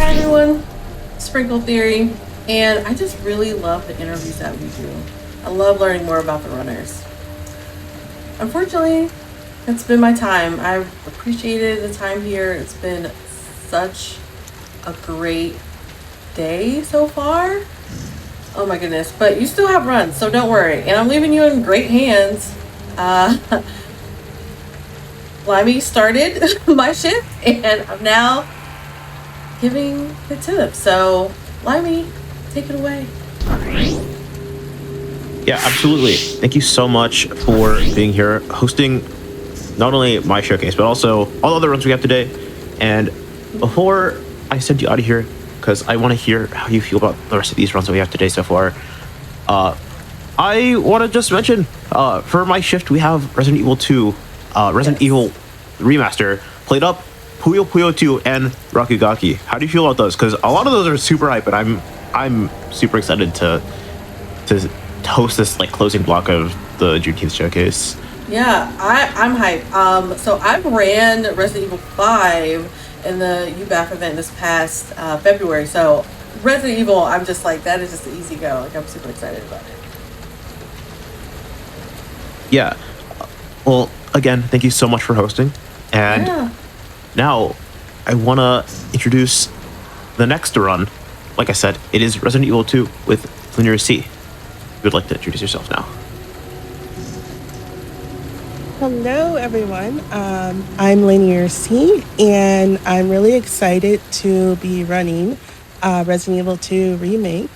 Hi everyone, Sprinkle Theory, and I just really love the interviews that we do. I love learning more about the runners. Unfortunately, it's been my time. I've appreciated the time here. It's been such a great day so far. Oh my goodness, but you still have runs, so don't worry. And I'm leaving you in great hands. Limey started my shift, and I'm now giving the tip. So, Limey, take it away. Yeah, absolutely. Thank you so much for being here, hosting not only my showcase, but also all the other runs we have today. And before I send you out of here, because I want to hear how you feel about the rest of these runs that we have today so far, I want to just mention, for my shift, we have Resident Evil 2, Resident Evil Remaster, Played Up, Puyo Puyo 2, and Rakugaki. How do you feel about those? Because a lot of those are super hype, and I'm super excited to host this like closing block of the Juneteenth showcase. Yeah, I'm hyped. So I ran Resident Evil 5 in the UBAF event this past February. So Resident Evil, I'm just like, that is just an easy go. Like, I'm super excited about it. Yeah. Well, again, thank you so much for hosting. And now I want to introduce the next run. Like I said, it is Resident Evil 2 with LinearC. If you would like to introduce yourself now. Hello, everyone. I'm LinearC, and I'm really excited to be running Resident Evil 2 Remake.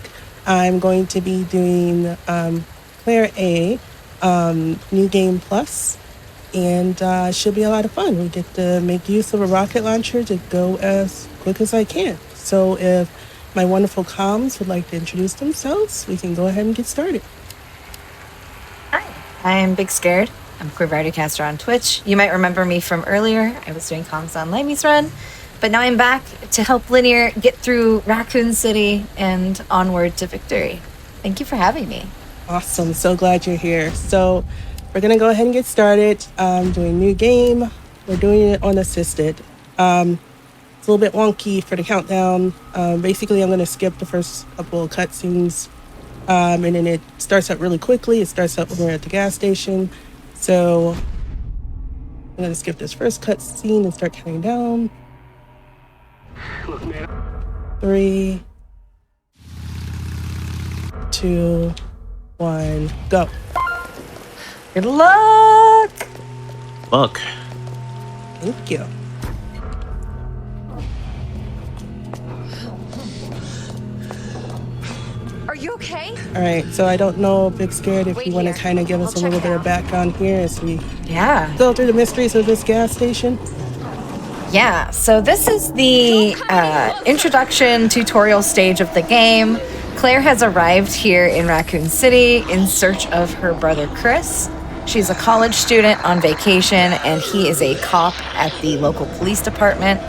I'm going to be doing Claire A, New Game Plus, and should be a lot of fun. We get to make use of a rocket launcher to go as quick as I can. So if my wonderful comms would like to introduce themselves, we can go ahead and get started. Hi, I'm bigscared. I'm a Variety Caster on Twitch. You might remember me from earlier. I was doing comms on Limey's run, but now I'm back to help Linear get through Raccoon City and onward to victory. Thank you for having me. Awesome. So glad you're here. So we're going to go ahead and get started. Doing new game. We're doing it on assisted. It's a little bit wonky for the countdown. Basically, I'm going to skip the first couple of cutscenes, and then it starts up really quickly. It starts up when we're at the gas station. So I'm going to skip this first cutscene and start counting down. 3, 2, 1, go. Good luck! Look. Thank you. Are you okay? All right, so I don't know, Big Scared, if you want to kind of give us a little bit of background here as we go through the mysteries of this gas station. Yeah, so this is the introduction tutorial stage of the game. Claire has arrived here in Raccoon City in search of her brother Chris. She's a college student on vacation, and he is a cop at the local police department.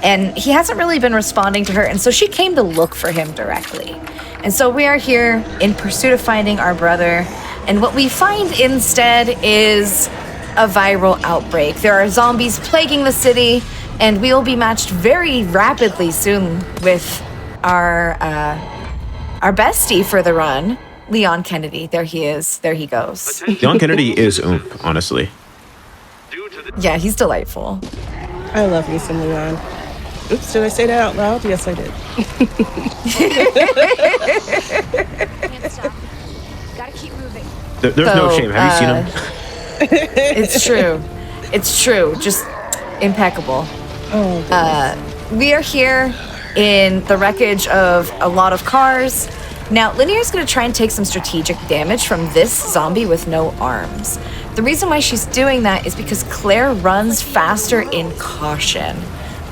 And he hasn't really been responding to her, and so she came to look for him directly. And so we are here in pursuit of finding our brother, and what we find instead is a viral outbreak. There are zombies plaguing the city, and we will be matched very rapidly soon with our bestie for the run, Leon Kennedy. There he is. There he goes. Leon Kennedy is oomph, honestly. Yeah, he's delightful. I love me some Leon. Oops, did I say that out loud? Yes, I did. Can't stop. Gotta keep moving. There's no shame. Have you seen him? It's true. It's true. Just impeccable. We are here in the wreckage of a lot of cars. Now, Linear's going to try and take some strategic damage from this zombie with no arms. The reason why she's doing that is because Claire runs faster in caution.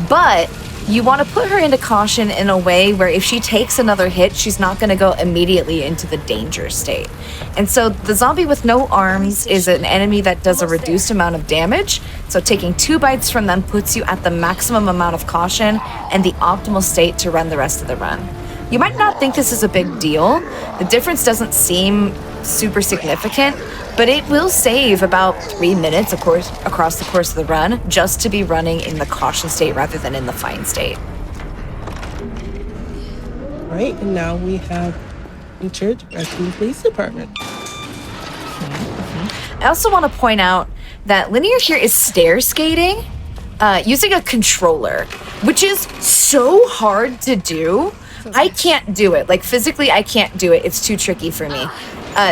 But you want to put her into caution in a way where if she takes another hit, she's not going to go immediately into the danger state. And so the zombie with no arms is an enemy that does a reduced amount of damage. So taking 2 bites from them puts you at the maximum amount of caution and the optimal state to run the rest of the run. You might not think this is a big deal. The difference doesn't seem super significant, but it will save about 3 minutes, of course, across the course of the run, just to be running in the caution state rather than in the fine state. right, and now we have entered Raccoon Police Department. I also want to point out that Linear here is stair skating using a controller, which is so hard to do. I can't do it. Like, physically, I can't do it. It's too tricky for me.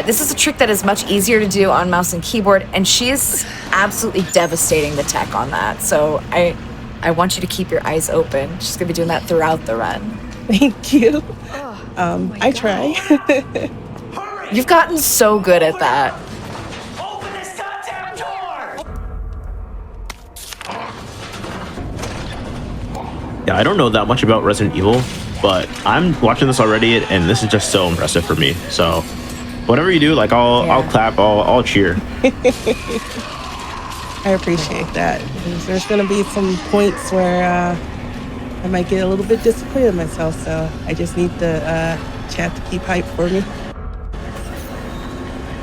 This is a trick that is much easier to do on mouse and keyboard, and she is absolutely devastating the tech on that. So I want you to keep your eyes open. She's going to be doing that throughout the run. Thank you. I try. You've gotten so good at that. Open this goddamn door! Yeah, I don't know that much about Resident Evil, but I'm watching this already, and this is just so impressive for me. So, whatever you do, like I'll clap, I'll cheer. I appreciate that. There's going to be some points where I might get a little bit disappointed in myself, so I just need the chat to keep hype for me.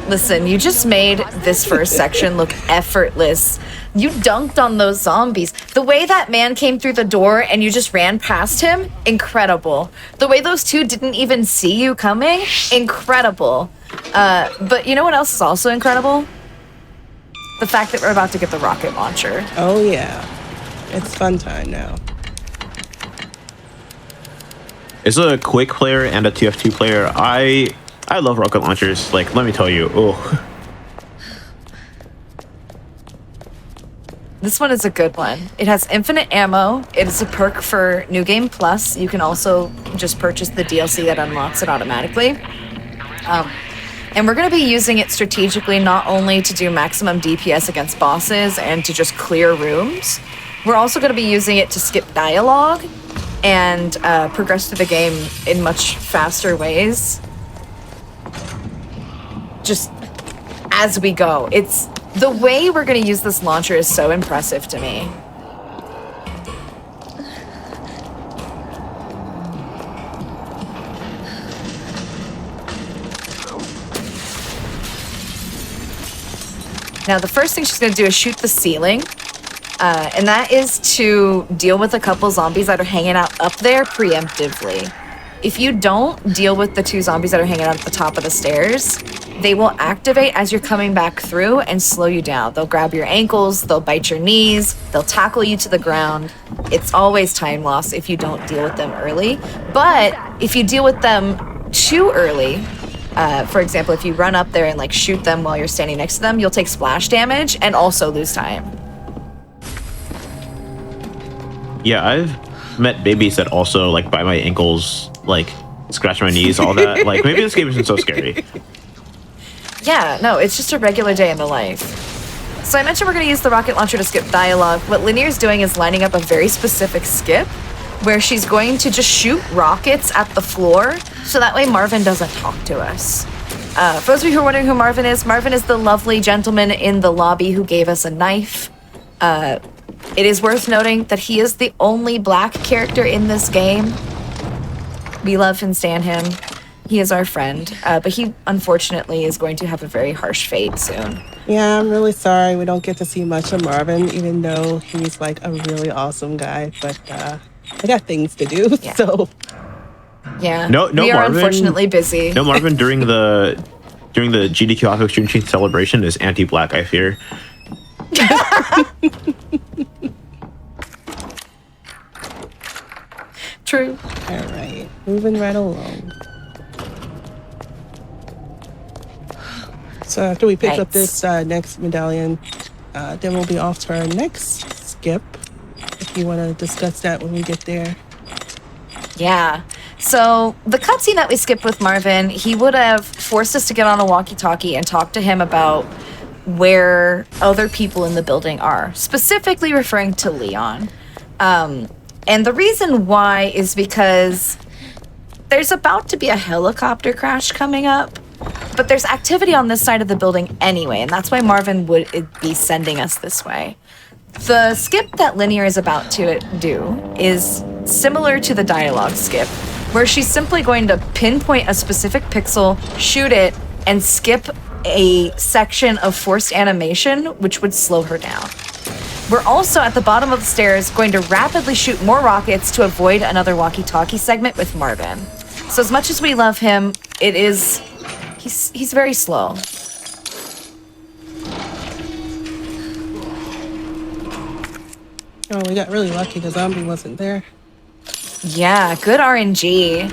Listen, you just made this first section look effortless. You dunked on those zombies. The way that man came through the door and you just ran past him, incredible. The way those two didn't even see you coming, incredible. But you know what else is also incredible? The fact that we're about to get the rocket launcher. Oh yeah, it's fun time now. As a Quake player and a TF2 player, I love rocket launchers. Like, let me tell you, oh. This one is a good one. It has infinite ammo. It is a perk for New Game Plus. You can also just purchase the DLC that unlocks it automatically. And we're going to be using it strategically, not only to do maximum DPS against bosses and to just clear rooms. We're also going to be using it to skip dialogue and progress through the game in much faster ways. Just as we go. It's the way we're going to use this launcher is so impressive to me. Now, the first thing she's going to do is shoot the ceiling. And that is to deal with a couple zombies that are hanging out up there preemptively. If you don't deal with the two zombies that are hanging out at the top of the stairs, they will activate as you're coming back through and slow you down. They'll grab your ankles, they'll bite your knees, they'll tackle you to the ground. It's always time loss if you don't deal with them early. But if you deal with them too early, for example, if you run up there and like shoot them while you're standing next to them, you'll take splash damage and also lose time. Yeah, I've met babies that also like bite my ankles, like scratch my knees, all that. Like, maybe this game isn't so scary. Yeah, no, it's just a regular day in the life. So I mentioned we're going to use the rocket launcher to skip dialogue. What Linear's doing is lining up a very specific skip where she's going to just shoot rockets at the floor so that way Marvin doesn't talk to us. For those of you who are wondering who Marvin is the lovely gentleman in the lobby who gave us a knife. It is worth noting that he is the only black character in this game. We love and stan him. He is our friend, but he unfortunately is going to have a very harsh fate soon. Yeah, I'm really sorry we don't get to see much of Marvin, even though he's like a really awesome guy. But I got things to do, Yeah. so. Yeah, No, we are Marvin. unfortunately busy. No, Marvin during the GDQ HotFix Juneteenth celebration is anti-black, I fear. True. All right, moving right along. So after we pick up this next medallion, then we'll be off to our next skip. If you want to discuss that when we get there. Yeah. So the cutscene that we skipped with Marvin, he would have forced us to get on a walkie-talkie and talk to him about where other people in the building are, specifically referring to Leon. And the reason why is because there's about to be a helicopter crash coming up, but there's activity on this side of the building anyway, and that's why Marvin would be sending us this way. The skip that Linear is about to do is similar to the dialogue skip, where she's simply going to pinpoint a specific pixel, shoot it, and skip a section of forced animation, which would slow her down. We're also at the bottom of the stairs going to rapidly shoot more rockets to avoid another walkie-talkie segment with Marvin. So as much as we love him, he's very slow. Oh, we got really lucky the zombie wasn't there. Yeah, good RNG.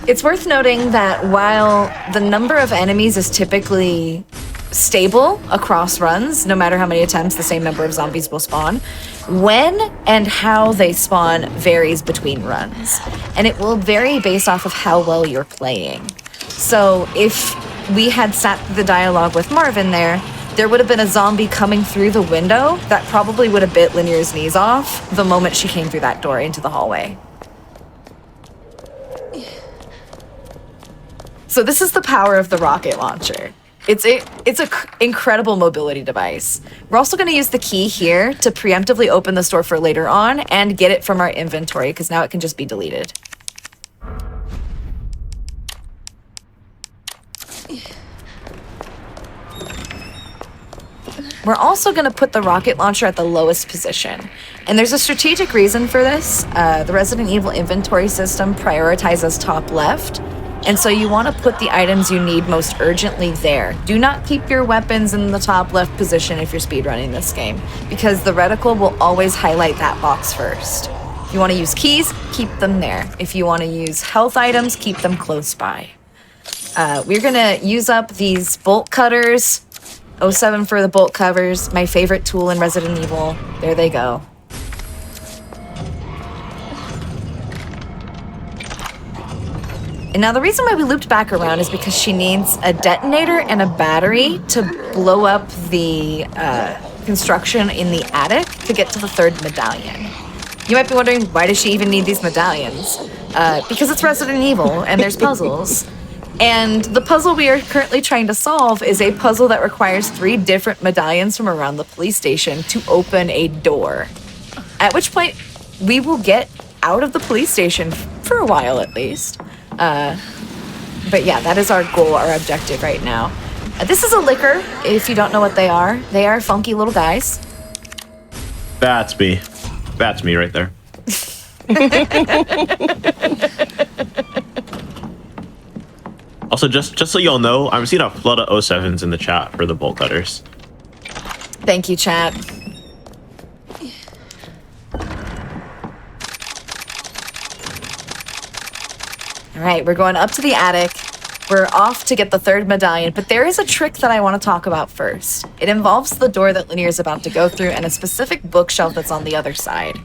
It's worth noting that while the number of enemies is typically stable across runs, no matter how many attempts, the same number of zombies will spawn, when and how they spawn varies between runs. And it will vary based off of how well you're playing. So if we had sat through the dialogue with Marvin there would have been a zombie coming through the window that probably would have bit Linear's knees off the moment she came through that door into the hallway. So this is the power of the rocket launcher. It's an incredible mobility device. We're also going to use the key here to preemptively open the store for later on and get it from our inventory, because now it can just be deleted. We're also going to put the rocket launcher at the lowest position. And there's a strategic reason for this. The Resident Evil inventory system prioritizes top left. And so you want to put the items you need most urgently there. Do not keep your weapons in the top left position if you're speedrunning this game, because the reticle will always highlight that box first. If you want to use keys, keep them there. If you want to use health items, keep them close by. We're going to use up these bolt cutters. 07 for the bolt covers, my favorite tool in Resident Evil. There they go. And now the reason why we looped back around is because she needs a detonator and a battery to blow up the construction in the attic to get to the third medallion. You might be wondering, why does she even need these medallions? Because it's Resident Evil and there's puzzles. And the puzzle we are currently trying to solve is a puzzle that requires 3 different medallions from around the police station to open a door. At which point, we will get out of the police station for a while at least. But yeah, that is our goal, our objective right now. This is a liquor, if you don't know what they are. They are funky little guys. That's me. That's me right there. Also, just so y'all know, I'm seeing a flood of 07s in the chat for the bolt cutters. Thank you, chat. All right, we're going up to the attic. We're off to get the third medallion, but there is a trick that I want to talk about first. It involves the door that Linear is about to go through and a specific bookshelf that's on the other side.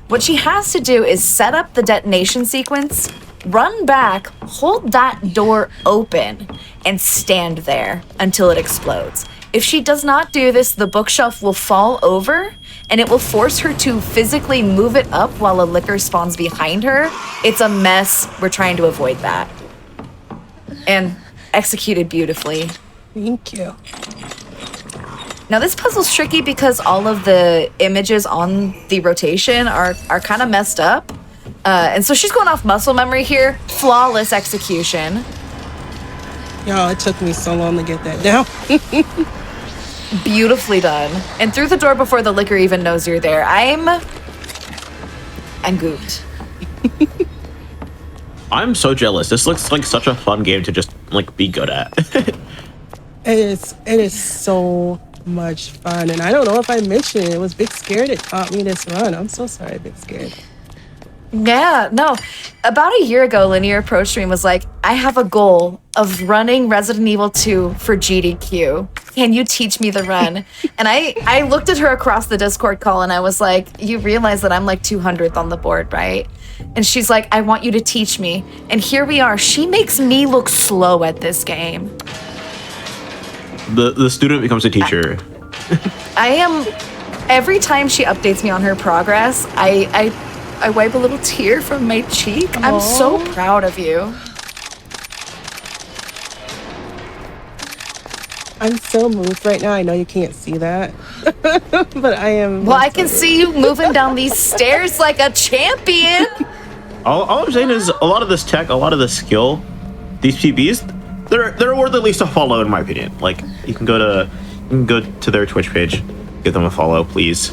What she has to do is set up the detonation sequence, run back, hold that door open, and stand there until it explodes. If she does not do this, the bookshelf will fall over, and it will force her to physically move it up while a liquor spawns behind her. It's a mess. We're trying to avoid that. And executed beautifully. Thank you. Now this puzzle's tricky because all of the images on the rotation are kind of messed up. And so she's going off muscle memory here. Flawless execution. Y'all, it took me so long to get that down. Beautifully done. And through the door before the liquor even knows you're there. I'm gooped. I'm so jealous. This looks like such a fun game to just like be good at. It is so much fun, and I don't know if I mentioned it was Big Scared that taught me this run. I'm so sorry, Big Scared. Yeah, no. About a year ago, Linear approached me and was like, I have a goal of running Resident Evil 2 for GDQ. Can you teach me the run? And I looked at her across the Discord call and I was like, you realize that I'm like 200th on the board, right? And she's like, I want you to teach me. And here we are. She makes me look slow at this game. The student becomes a teacher. I am, every time she updates me on her progress, I wipe a little tear from my cheek. Aww. I'm so proud of you. I'm so moved right now. I know you can't see that, but I am. Well, I can see you moving down these stairs like a champion. All I'm saying is a lot of this tech, a lot of the skill, these PBs, they're worth at least a follow in my opinion. Like you can go to their Twitch page, give them a follow, please.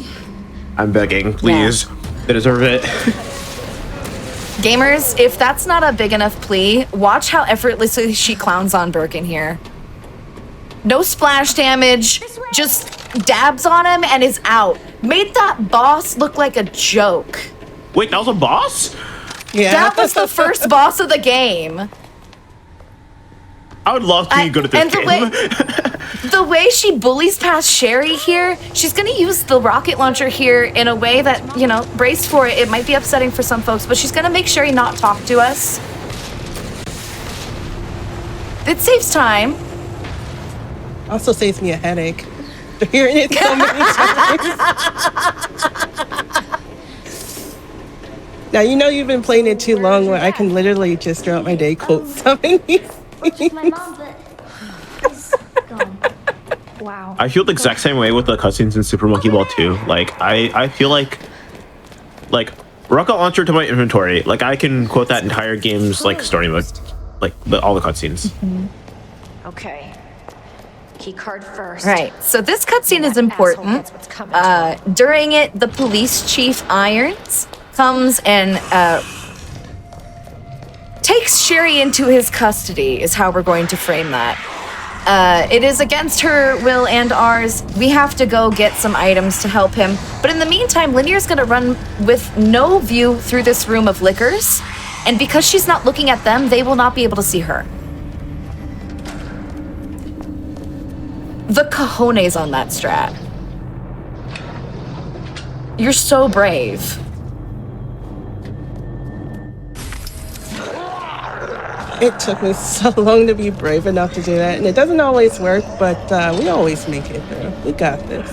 I'm begging, please. Yeah. They deserve it. Gamers, if that's not a big enough plea, watch how effortlessly she clowns on Burke in here. No splash damage, just dabs on him and is out. Made that boss look like a joke. Wait, that was a boss? Yeah. That was the first boss of the game. I would love to be good at this and game. The way she bullies past Sherry here, she's gonna use the rocket launcher here in a way that, you know, brace for it. It might be upsetting for some folks, but she's gonna make Sherry not talk to us. It saves time. Also saves me a headache. Hearing it so many times. Now, you know you've been playing it too long where I can literally just throughout my day quote something. My mom, but he's gone. Wow. I feel the exact same way with the cutscenes in Super Monkey Ball 2. Like, I feel like rocket launcher to my inventory. Like, I can quote that entire game's like story mode, like all the cutscenes. Okay. Key card first. Right, so this cutscene is important. During it, the police chief Irons comes and takes Sherry into his custody, is how we're going to frame that. It is against her will and ours. We have to go get some items to help him. But in the meantime, Linear's gonna run with no view through this room of liquors. And because she's not looking at them, they will not be able to see her. The cojones on that strat. You're so brave. It took me so long to be brave enough to do that. And it doesn't always work, but we always make it through. We got this.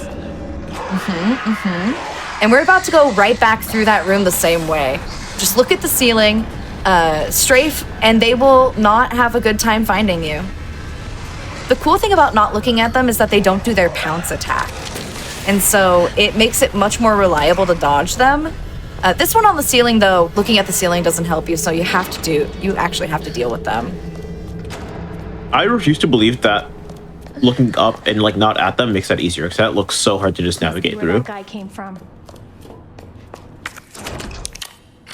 And we're about to go right back through that room the same way. Just look at the ceiling, strafe, and they will not have a good time finding you. The cool thing about not looking at them is that they don't do their pounce attack. And so it makes it much more reliable to dodge them. This one on the ceiling, though, looking at the ceiling doesn't help you, so you actually have to deal with them. I refuse to believe that looking up and like not at them makes that easier, because that looks so hard to just navigate Where through. that guy came from.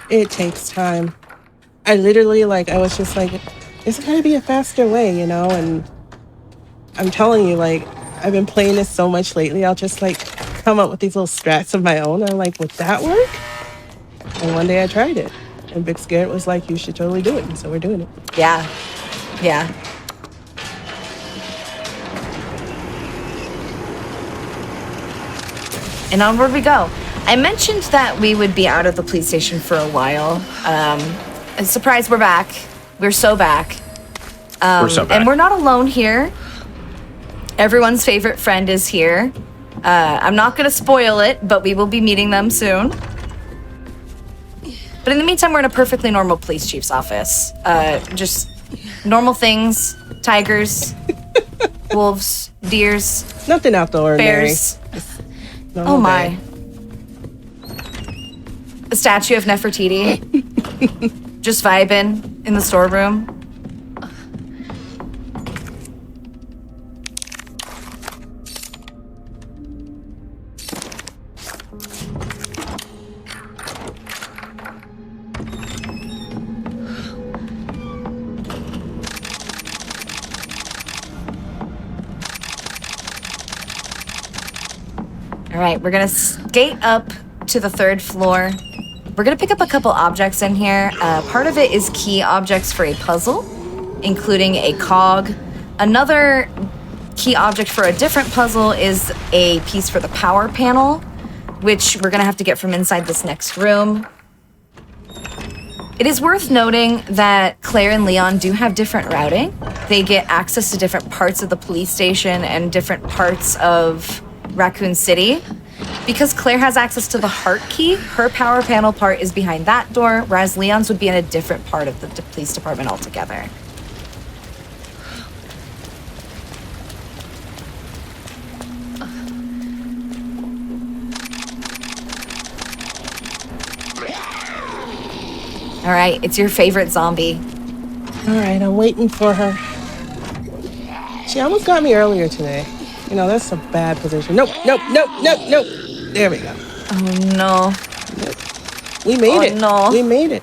It takes time. I literally, I was just like, there's gotta be a faster way, you know? And I'm telling you, I've been playing this so much lately, I'll just, come up with these little strats of my own. And I'm like, would that work? And one day I tried it. And Big Scared was like, you should totally do it. And so we're doing it. Yeah. Yeah. And onward we go. I mentioned that we would be out of the police station for a while. Surprise, we're back. We're so back. We're so back. And we're not alone here. Everyone's favorite friend is here. I'm not going to spoil it, but we will be meeting them soon. But in the meantime, we're in a perfectly normal police chief's office. Just normal things. Tigers, wolves, deers, Nothing out the ordinary. bears. Normal Oh my. day. A statue of Nefertiti. Just vibing in the storeroom. All right, we're gonna skate up to the 3rd floor. We're gonna pick up a couple objects in here. Part of it is key objects for a puzzle, including a cog. Another key object for a different puzzle is a piece for the power panel, which we're gonna have to get from inside this next room. It is worth noting that Claire and Leon do have different routing. They get access to different parts of the police station and different parts of Raccoon City. Because Claire has access to the heart key, her power panel part is behind that door, whereas Leon's would be in a different part of the police department altogether. All right, it's your favorite zombie. All right, I'm waiting for her. She almost got me earlier today. You know, that's a bad position. Nope. There we go. Oh no. We made it. No. We made it.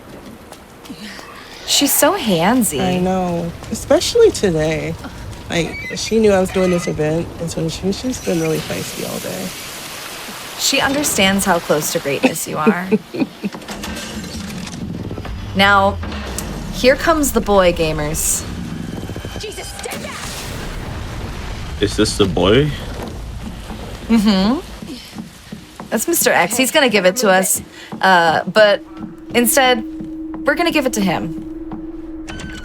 She's so handsy. I know, especially today. Like, she knew I was doing this event, and so she's been really feisty all day. She understands how close to greatness you are. Now, here comes the boy, gamers. Jesus, stay back! Is this the boy? That's Mr. X. He's gonna give it to us. But instead, we're gonna give it to him.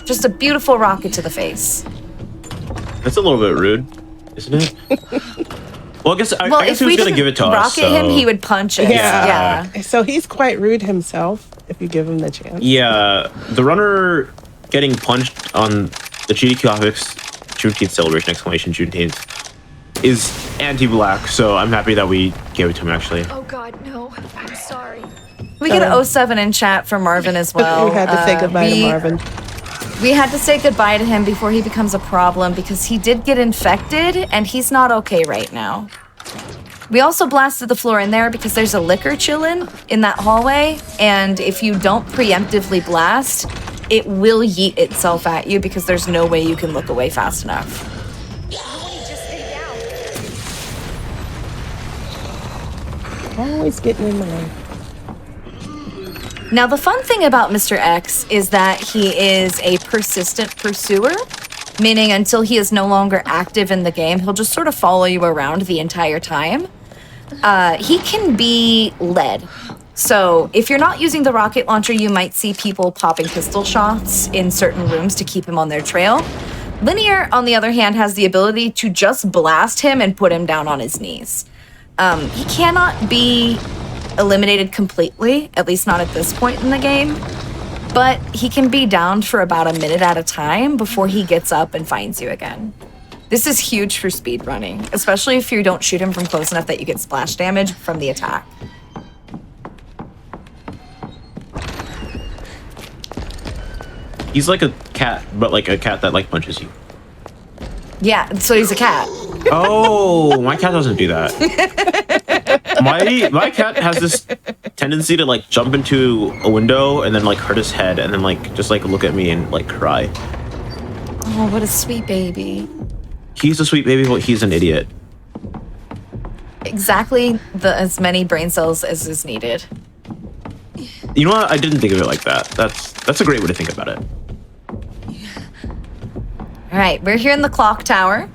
Just a beautiful rocket to the face. That's a little bit rude, isn't it? Well, I guess If he we was gonna didn't give it to us. rocket So. him, he would punch it. Yeah. So he's quite rude himself if you give him the chance. Yeah, the runner getting punched on the GDQ HotFix Juneteenth celebration, exclamation Juneteenth, is anti-black, so I'm happy that we gave it to him, actually. Oh God, no. I'm sorry. We get an 07 in chat from Marvin as well. We had to say goodbye to Marvin. We had to say goodbye to him before he becomes a problem because he did get infected and he's not okay right now. We also blasted the floor in there because there's a liquor chillin' in that hallway, and if you don't preemptively blast, it will yeet itself at you because there's no way you can look away fast enough. Just stay down. Always getting in the way. Now, the fun thing about Mr. X is that he is a persistent pursuer, meaning until he is no longer active in the game, he'll just sort of follow you around the entire time. He can be led. So if you're not using the rocket launcher, you might see people popping pistol shots in certain rooms to keep him on their trail. Linear, on the other hand, has the ability to just blast him and put him down on his knees. He cannot be eliminated completely, at least not at this point in the game, but he can be downed for about a minute at a time before he gets up and finds you again. This is huge for speedrunning, especially if you don't shoot him from close enough that you get splash damage from the attack. He's like a cat, but like a cat that like punches you. Yeah, so he's a cat. Oh, my cat doesn't do that. My cat has this tendency to like jump into a window and then like hurt his head and then like just like look at me and like cry. Oh, what a sweet baby. He's a sweet baby, but he's an idiot. Exactly as many brain cells as is needed. You know what? I didn't think of it like that. That's a great way to think about it. All right, we're here in the clock tower.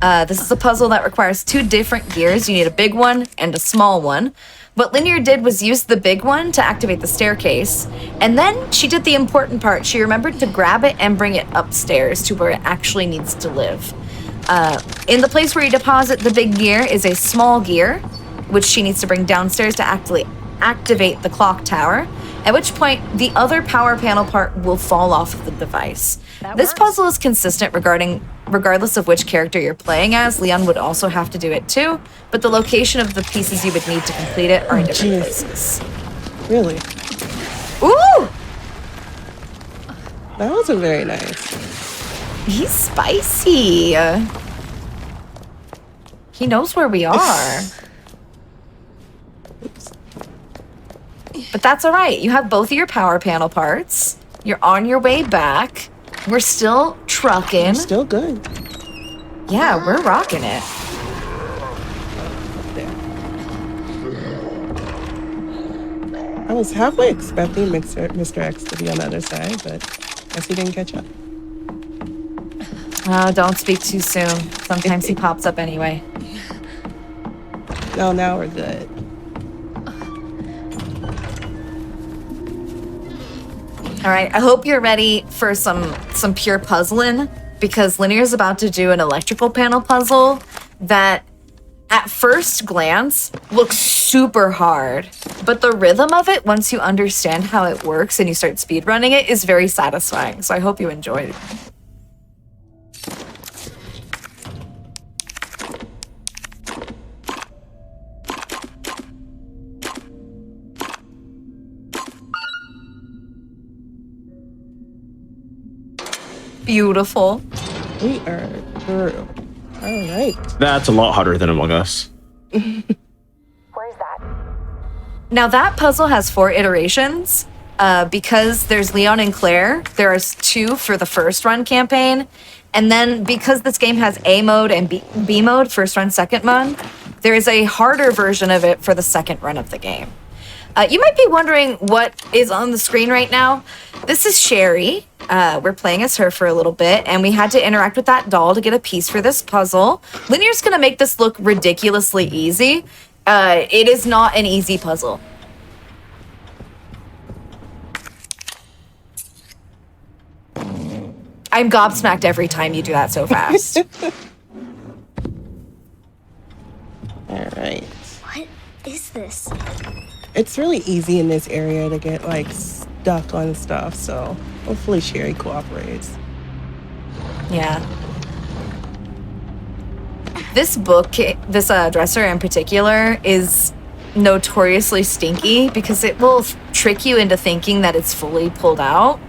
This is a puzzle that requires 2 different gears. You need a big one and a small one. What Linear did was use the big one to activate the staircase, and then she did the important part. She remembered to grab it and bring it upstairs to where it actually needs to live. In the place where you deposit the big gear is a small gear, which she needs to bring downstairs to activate the clock tower, at which point the other power panel part will fall off of the device. This puzzle is consistent regardless of which character you're playing as. Leon would also have to do it too, but the location of the pieces you would need to complete it are in different places. Really? Ooh! That wasn't very nice. He's spicy. He knows where we are. Oops. But that's all right. You have both of your power panel parts. You're on your way back. We're still trucking. Still good. Yeah, we're rocking it. There. I was halfway expecting Mr. X to be on the other side, but guess he didn't catch up. Oh, don't speak too soon. Sometimes he pops up anyway. No, now we're good. All right, I hope you're ready for some pure puzzling, because Linear's about to do an electrical panel puzzle that at first glance looks super hard, but the rhythm of it, once you understand how it works and you start speedrunning it, is very satisfying. So I hope you enjoyed it. Beautiful. We are through. All right. That's a lot harder than Among Us. Where's that? Now that puzzle has 4 iterations, because there's Leon and Claire, there is 2 for the first run campaign. And then because this game has A mode and B mode, first run, second run, there is a harder version of it for the second run of the game. You might be wondering what is on the screen right now. This is Sherry. We're playing as her for a little bit, and we had to interact with that doll to get a piece for this puzzle. Linear's gonna make this look ridiculously easy. It is not an easy puzzle. I'm gobsmacked every time you do that so fast. All right. What is this? It's really easy in this area to get like stuck on stuff, so hopefully Sherry cooperates. Yeah. This book, this dresser in particular, is notoriously stinky because it will trick you into thinking that it's fully pulled out,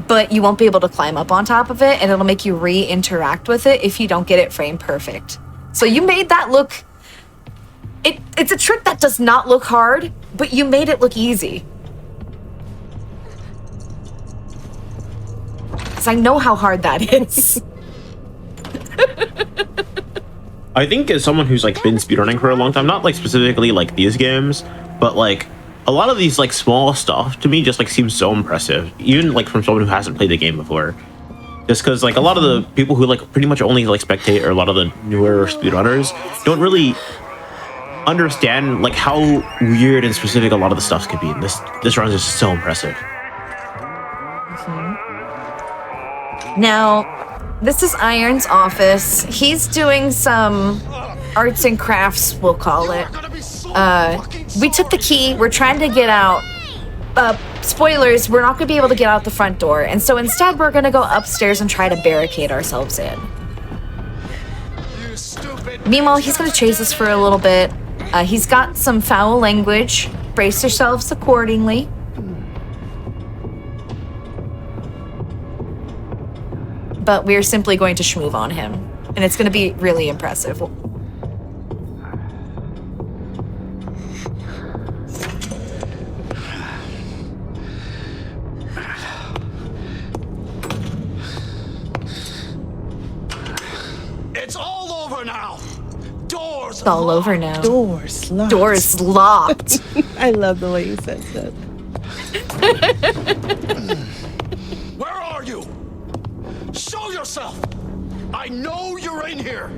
but you won't be able to climb up on top of it, and it'll make you re-interact with it if you don't get it framed perfect. So you made that look... It's a trick that does not look hard, but you made it look easy. Because I know how hard that is. I think as someone who's like been speedrunning for a long time, not like specifically like these games, but like a lot of these like small stuff to me just like seems so impressive, even like from someone who hasn't played the game before. Just because like a lot of the people who like pretty much only like spectate, or a lot of the newer speedrunners don't really understand like how weird and specific a lot of the stuff could be. And this run is just so impressive. Now, this is Iron's office. He's doing some arts and crafts, we'll call it. We took the key. We're trying to get out. Spoilers, we're not going to be able to get out the front door. And so instead, we're going to go upstairs and try to barricade ourselves in. Meanwhile, he's going to chase us for a little bit. He's got some foul language. Brace yourselves accordingly. But we're simply going to schmoove on him. And it's going to be really impressive. It's all over now. Doors. It's all over now. Doors locked. Doors locked. I love the way you said that. Where are you? Show yourself. I know you're in here.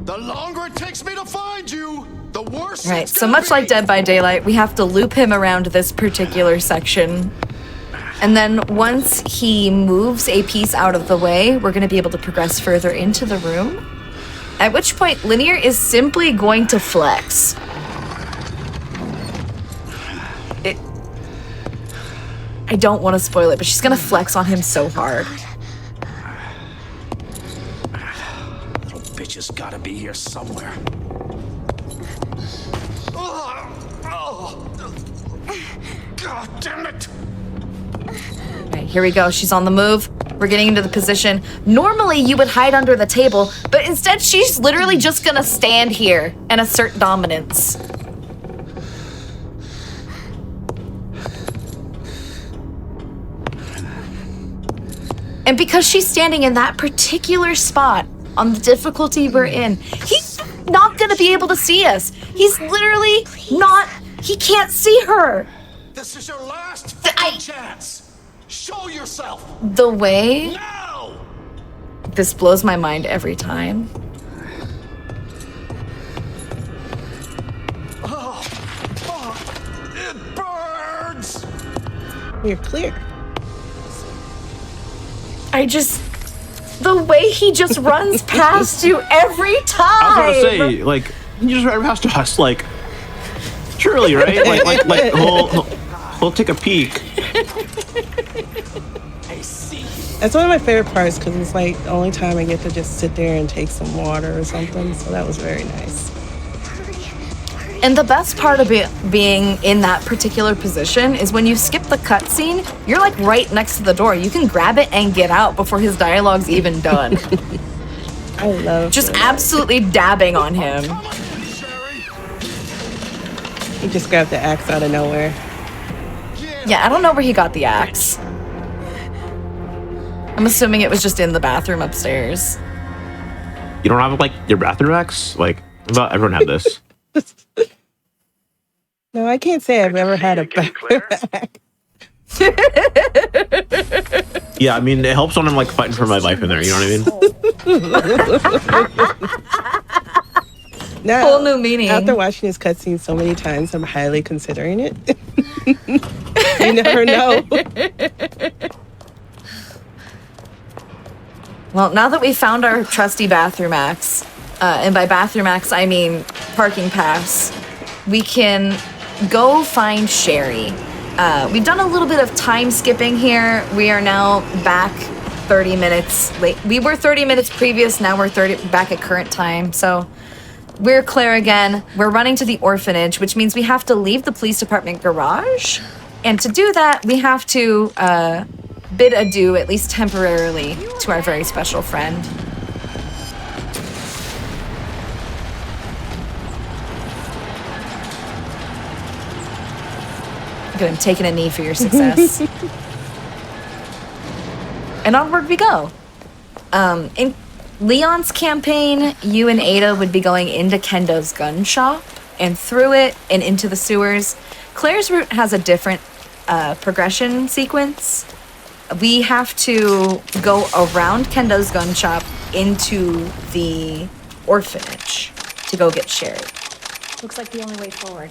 The longer it takes me to find you, the worse. Right, so much like Dead by Daylight, we have to loop him around this particular section. And then once he moves a piece out of the way, we're going to be able to progress further into the room. At which point, Linear is simply going to flex. I don't want to spoil it, but she's going to flex on him so hard. Little bitch has got to be here somewhere. God damn it! Right, here we go. She's on the move. We're getting into the position. Normally, you would hide under the table, but instead, she's literally just gonna stand here and assert dominance. And because she's standing in that particular spot on the difficulty we're in, he's not gonna be able to see us. He's literally not, he can't see her. This is your last fucking chance. Show yourself The way now. this blows my mind every time. It burns. You're clear. The way he just runs past you every time. I was gonna say, like, you just ran past us, like, surely, right? Like he'll take a peek. I see. That's one of my favorite parts because it's like the only time I get to just sit there and take some water or something. So that was very nice. And the best part of being in that particular position is when you skip the cutscene, you're like right next to the door. You can grab it and get out before his dialogue's even done. I love Just that. absolutely dabbing on him. Come on, Sherry. He just grabbed the axe out of nowhere. Get Yeah, I don't know where he got the axe. I'm assuming it was just in the bathroom upstairs. You don't have, like, your bathroom axe? Like, I thought everyone had this. No, I can't say I've ever had a bathroom axe. Yeah, I mean, it helps when I'm, like, fighting for my life in there, you know what I mean? Now, whole new meaning. After watching this cutscene so many times, I'm highly considering it. You never know. Well, now that we found our trusty bathroom axe, and by bathroom axe I mean parking pass, we can go find Sherry. We've done a little bit of time skipping here. We are now back 30 minutes late. We were 30 minutes previous, now we're back at current time. So we're Claire again. We're running to the orphanage, which means we have to leave the police department garage. And to do that, we have to bid adieu, at least temporarily, to our very special friend. Look at him taking a knee for your success. And onward we go. In Leon's campaign, you and Ada would be going into Kendo's gun shop and through it and into the sewers. Claire's route has a different progression sequence. We have to go around Kendo's gun shop into the orphanage to go get Sherry. Looks like the only way forward.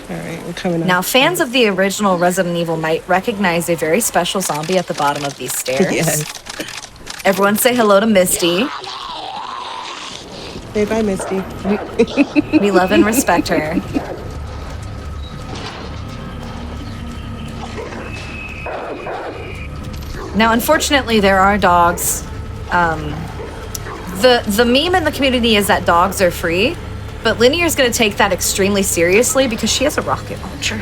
All right, we're coming up. Now, fans of the original Resident Evil might recognize a very special zombie at the bottom of these stairs. Yes. Everyone say hello to Misty. Say bye, Misty. We love and respect her. Now, unfortunately, there are dogs. The meme in the community is that dogs are free, but Linear's going to take that extremely seriously because she has a rocket launcher.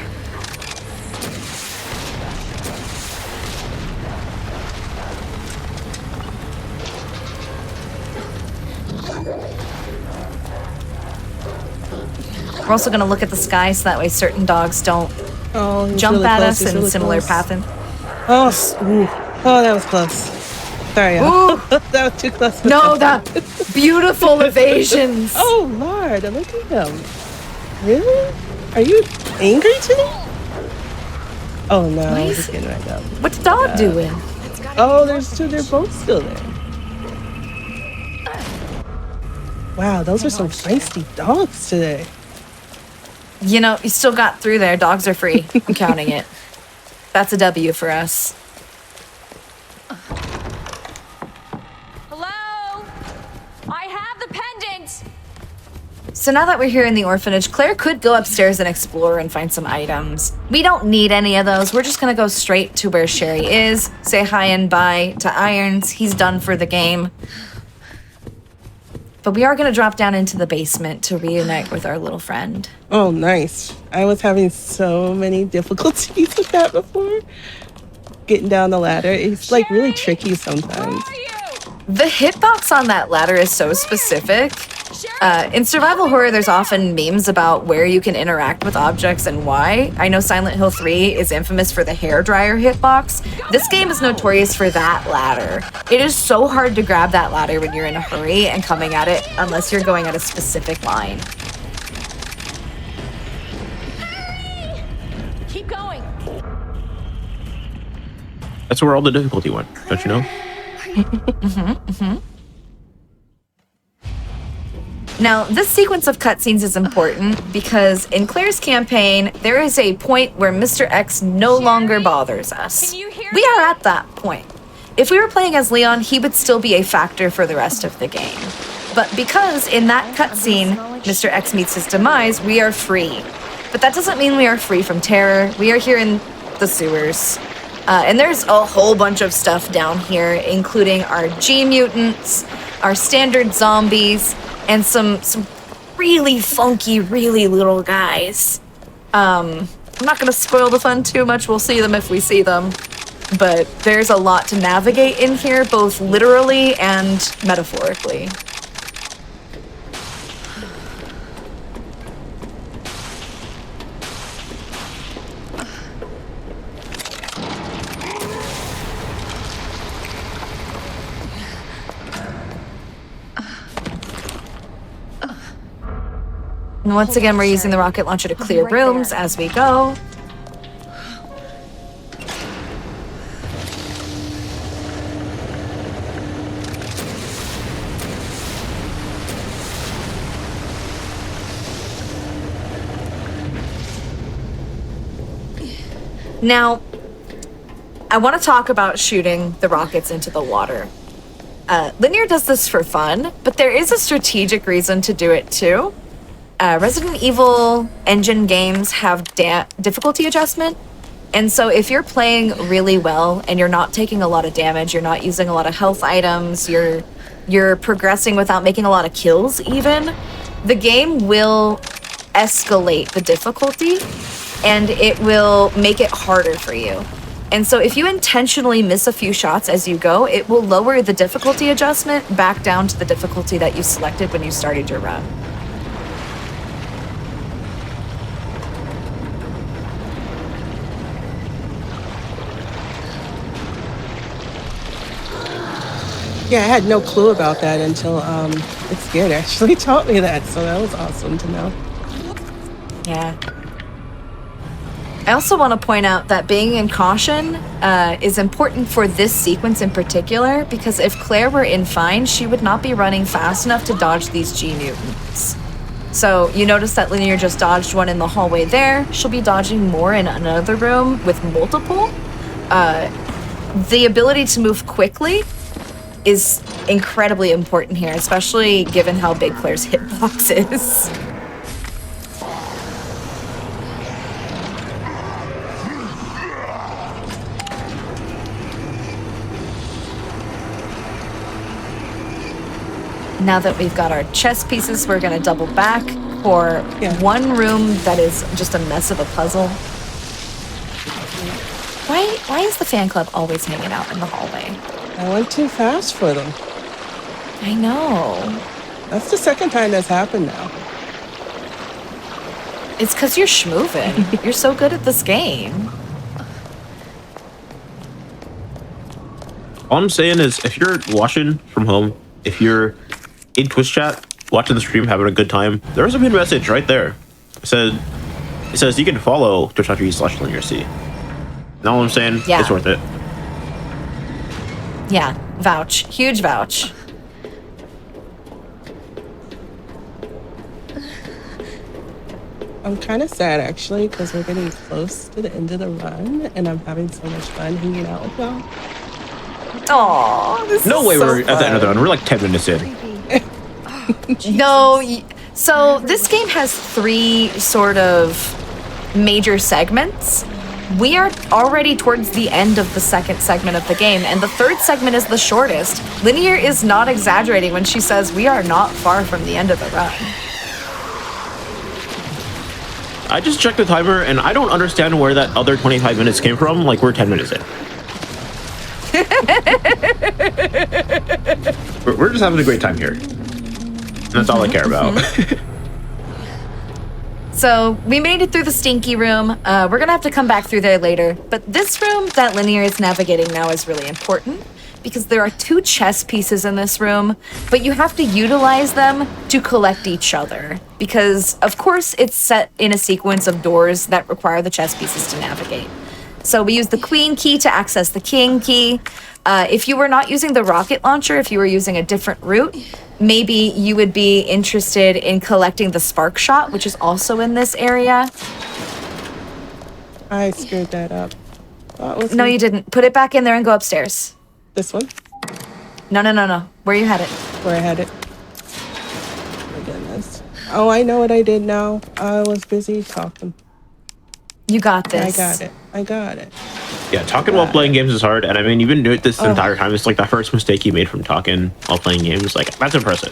We're also going to look at the sky so that way certain dogs don't jump really at close. us He's in really similar close. pattern. Oh, that was close. Sorry, y'all. That was too close. No, the beautiful evasions. Oh, Lord, look at him. Really? Are you angry today? Oh, no, Why he's is- getting right up. What's the dog doing? Oh, there's two. They're both still there. Wow, those are some feisty dogs today. You know, you still got through there. Dogs are free. I'm counting it. That's a W for us. Hello? I have the pendant! So now that we're here in the orphanage, Claire could go upstairs and explore and find some items. We don't need any of those. We're just gonna go straight to where Sherry is, say hi and bye to Irons. He's done for the game. But we are gonna drop down into the basement to reunite with our little friend. Oh, nice. I was having so many difficulties with that before. Getting down the ladder. It's like really tricky sometimes. The hitbox on that ladder is so specific. In survival horror, there's often memes about where you can interact with objects and why. I know Silent Hill 3 is infamous for the hairdryer hitbox. This game is notorious for that ladder. It is so hard to grab that ladder when you're in a hurry and coming at it unless you're going at a specific line. Keep going. That's where all the difficulty went, don't you know? Now, this sequence of cutscenes is important because in Claire's campaign, there is a point where Mr. X no longer bothers us. Can you hear We me? are at that point. If we were playing as Leon, he would still be a factor for the rest of the game. But because in that cutscene, Mr. X meets his demise, we are free. But that doesn't mean we are free from terror. We are here in the sewers. And there's a whole bunch of stuff down here, including our G mutants, our standard zombies, and some really funky, really little guys. I'm not gonna spoil the fun too much. We'll see them if we see them. but there's a lot to navigate in here, both literally and metaphorically. And once again, we're using the rocket launcher to clear rooms as we go. Now, I want to talk about shooting the rockets into the water. Linear does this for fun, but there is a strategic reason to do it too. Resident Evil engine games have difficulty adjustment, and so if you're playing really well and you're not taking a lot of damage, you're not using a lot of health items, you're progressing without making a lot of kills even, the game will escalate the difficulty and it will make it harder for you. And so if you intentionally miss a few shots as you go, it will lower the difficulty adjustment back down to the difficulty that you selected when you started your run. Yeah, I had no clue about that until bigscared actually taught me that, so that was awesome to know. Yeah. I also want to point out that being in caution is important for this sequence in particular, because if Claire were in fine, she would not be running fast enough to dodge these G mutants. So you notice that Linear just dodged one in the hallway there. She'll be dodging more in another room with multiple. The ability to move quickly is incredibly important here, especially given how big Claire's hitbox is. Now that we've got our chess pieces, we're gonna double back for one room that is just a mess of a puzzle. Why is the fan club always hanging out in the hallway? I went too fast for them. I know. That's the second time that's happened now. It's because you're schmoovin'. You're so good at this game. All I'm saying is, if you're watching from home, if you're in Twitch chat, watching the stream, having a good time, there's a good message right there. It says you can follow twitch.tv/LinearC. And all I'm saying, it's worth it. Yeah, vouch. Huge vouch. I'm kind of sad actually, because we're getting close to the end of the run, and I'm having so much fun hanging out with y'all. Aww, this No is way so we're at the end of the run. We're like 10 minutes in. No, so this game has 3 sort of major segments. We are already towards the end of the second segment of the game, and the third segment is the shortest. Linear is not exaggerating when she says we are not far from the end of the run. I just checked the timer, and I don't understand where that other 25 minutes came from. Like, we're 10 minutes in. We're just having a great time here. And that's all I care about. So we made it through the stinky room. We're gonna have to come back through there later. But this room that Linear is navigating now is really important because there are 2 chess pieces in this room, but you have to utilize them to collect each other. Because of course it's set in a sequence of doors that require the chess pieces to navigate. So we use the queen key to access the king key. If you were not using the rocket launcher, if you were using a different route, maybe you would be interested in collecting the spark shot, which is also in this area. I screwed that up. No, you didn't. Put it back in there and go upstairs. This one? No. Where you had it? Where I had it. Oh my goodness. Oh, I know what I did now. I was busy talking. You got this. I got it. Yeah, talking while playing games is hard, and I mean, you've been doing it this entire time. It's like that first mistake you made from talking while playing games. Like, that's impressive.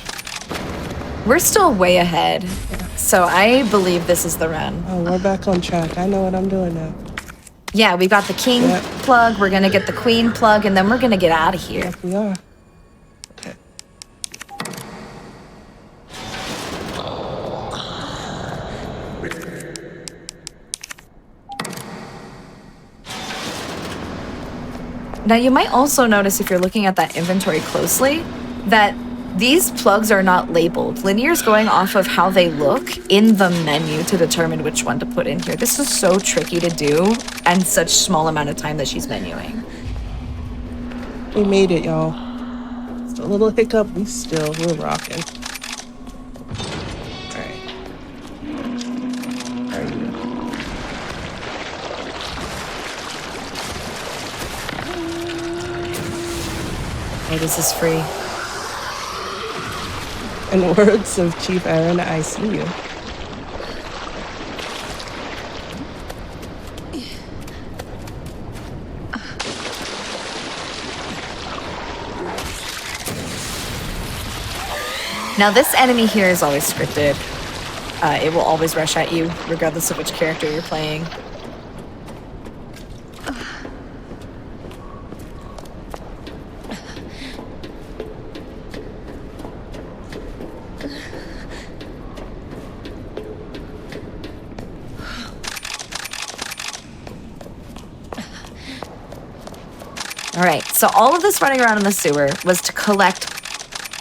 We're still way ahead, so I believe this is the run. Oh, we're back on track. I know what I'm doing now. Yeah, we got the king plug, we're gonna get the queen plug, and then we're gonna get out of here. Yes, we are. Okay. Now, you might also notice if you're looking at that inventory closely that these plugs are not labeled. Linear's going off of how they look in the menu to determine which one to put in here. This is so tricky to do and such small amount of time that she's menuing. We made it, y'all. Just a little hiccup. We're rocking. All right. There you go. Oh, this is free. In the words of Chief Aaron, I see you. Now, this enemy here is always scripted. It will always rush at you, regardless of which character you're playing. All right, so all of this running around in the sewer was to collect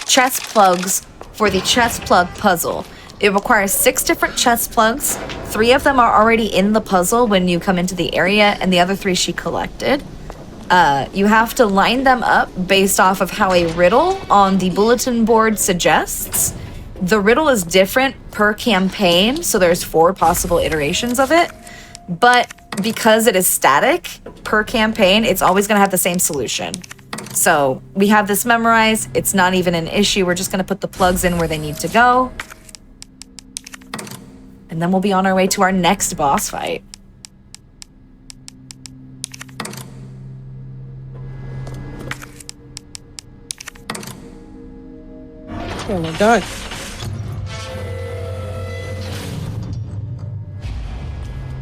chest plugs for the chest plug puzzle. It requires 6 different chest plugs. 3 of them are already in the puzzle when you come into the area, and the other 3 she collected. You have to line them up based off of how a riddle on the bulletin board suggests. The riddle is different per campaign, so there's 4 possible iterations of it. But because it is static per campaign, it's always going to have the same solution. So we have this memorized. It's not even an issue. We're just going to put the plugs in where they need to go. And then we'll be on our way to our next boss fight. Okay, we're done.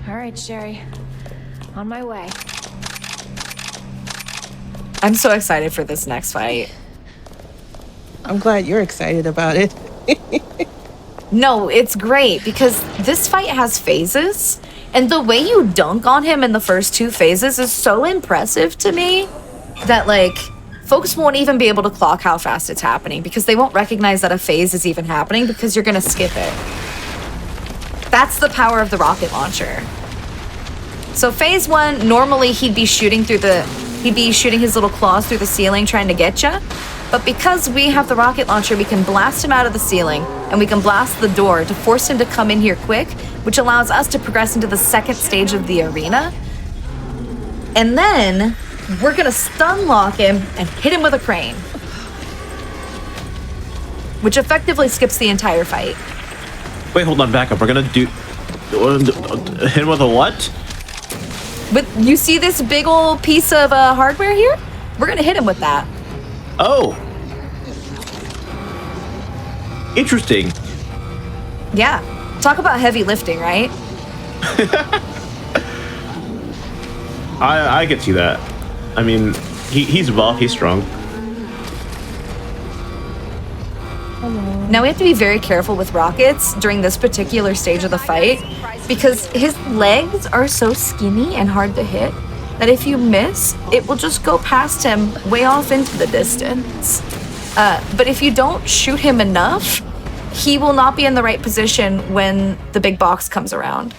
All right, Sherry. On my way. I'm so excited for this next fight. I'm glad you're excited about it. No, it's great because this fight has phases, and the way you dunk on him in the first 2 phases is so impressive to me that, like, folks won't even be able to clock how fast it's happening because they won't recognize that a phase is even happening because you're gonna skip it. That's the power of the rocket launcher. So phase 1, normally he'd be shooting his little claws through the ceiling trying to get you. But because we have the rocket launcher, we can blast him out of the ceiling and we can blast the door to force him to come in here quick, which allows us to progress into the second stage of the arena. And then we're gonna stun lock him and hit him with a crane, which effectively skips the entire fight. Wait, hold on, back up. We're gonna do hit him with a what? But you see this big old piece of hardware here? We're gonna hit him with that. Oh, interesting. Yeah, talk about heavy lifting, right? I could see that. I mean, he's buff, he's strong. Now we have to be very careful with rockets during this particular stage of the fight because his legs are so skinny and hard to hit that if you miss, it will just go past him way off into the distance. But if you don't shoot him enough, he will not be in the right position when the big box comes around.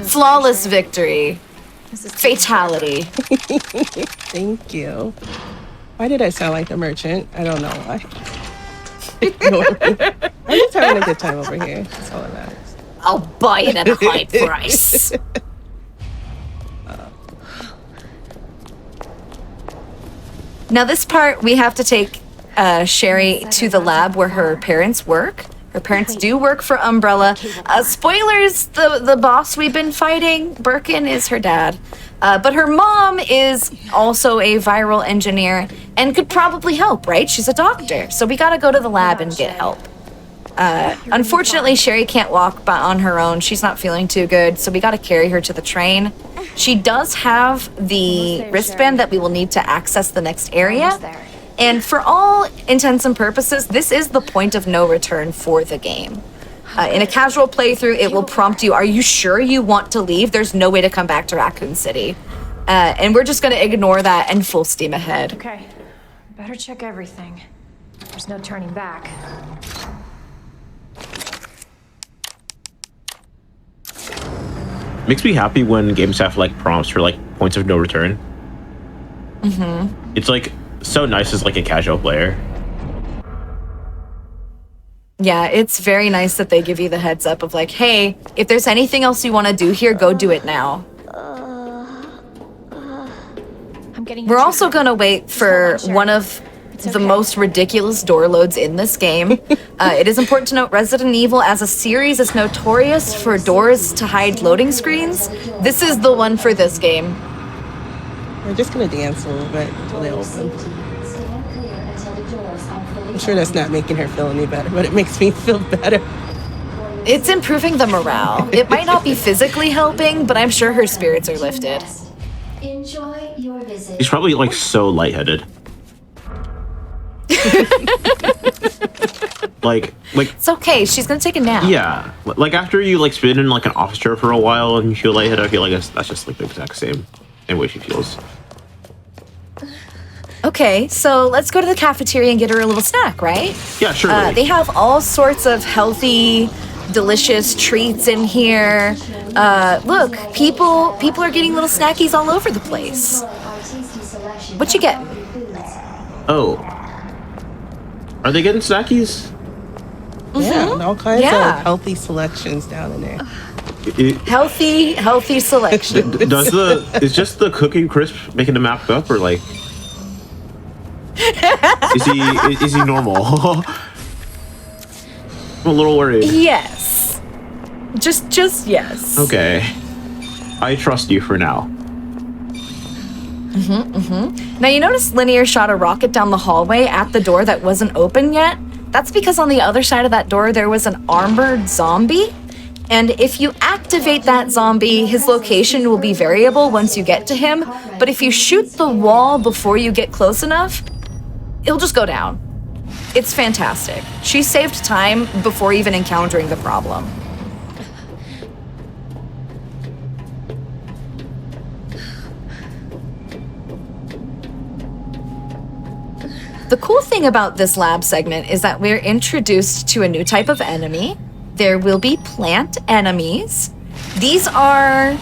Flawless victory. Fatality. Thank you. Why did I sound like the merchant? I don't know why. I'm just having a good time over here. That's all that matters. I'll buy it at a high price. Now this part, we have to take Sherry to the lab where her parents work. Her parents do work for Umbrella. Spoilers, the boss we've been fighting, Birkin, is her dad. But her mom is also a viral engineer and could probably help, right? She's a doctor. So we gotta go to the lab and get help. Unfortunately, Sherry can't walk on her own. She's not feeling too good, so we got to carry her to the train. She does have the wristband that we will need to access the next area. And for all intents and purposes, this is the point of no return for the game. In a casual playthrough, it will prompt you, are you sure you want to leave? There's no way to come back to Raccoon City. And we're just going to ignore that and full steam ahead. Okay, better check everything. There's no turning back. Makes me happy when games have like prompts for like points of no return. It's like so nice as like a casual player. Yeah, it's very nice that they give you the heads up of like, hey, if there's anything else you want to do here, go do it now. We're also going to wait for one of the most ridiculous door loads in this game. It is important to note Resident Evil as a series is notorious for doors to hide loading screens. This is the one for this game. We're just going to dance a little bit until they open. I'm sure that's not making her feel any better, but it makes me feel better. It's improving the morale. It might not be physically helping, but I'm sure her spirits are lifted. Enjoy your visit. He's probably like so lightheaded. like It's okay. She's gonna take a nap. yeah, like after you like spin in like an office chair for a while and you feel lightheaded, I feel like that's just like the exact same way she feels. Okay, so let's go to the cafeteria and get her a little snack, right? Yeah, sure. They have all sorts of healthy, delicious treats in here. Look, people are getting little snackies all over the place. What you getting? Oh, are they getting snackies? Yeah, all kinds Yeah. of healthy selections down in there. Healthy selection. Is just the Cookie Crisp making the map up, or like is he normal? I'm a little worried. Yes. Just yes. Okay, I trust you for now. Now you notice Linear shot a rocket down the hallway at the door that wasn't open yet? That's because on the other side of that door there was an armored zombie. And if you activate that zombie, his location will be variable once you get to him. But if you shoot the wall before you get close enough, he'll just go down. It's fantastic. She saved time before even encountering the problem. The cool thing about this lab segment is that we're introduced to a new type of enemy. There will be plant enemies. These are,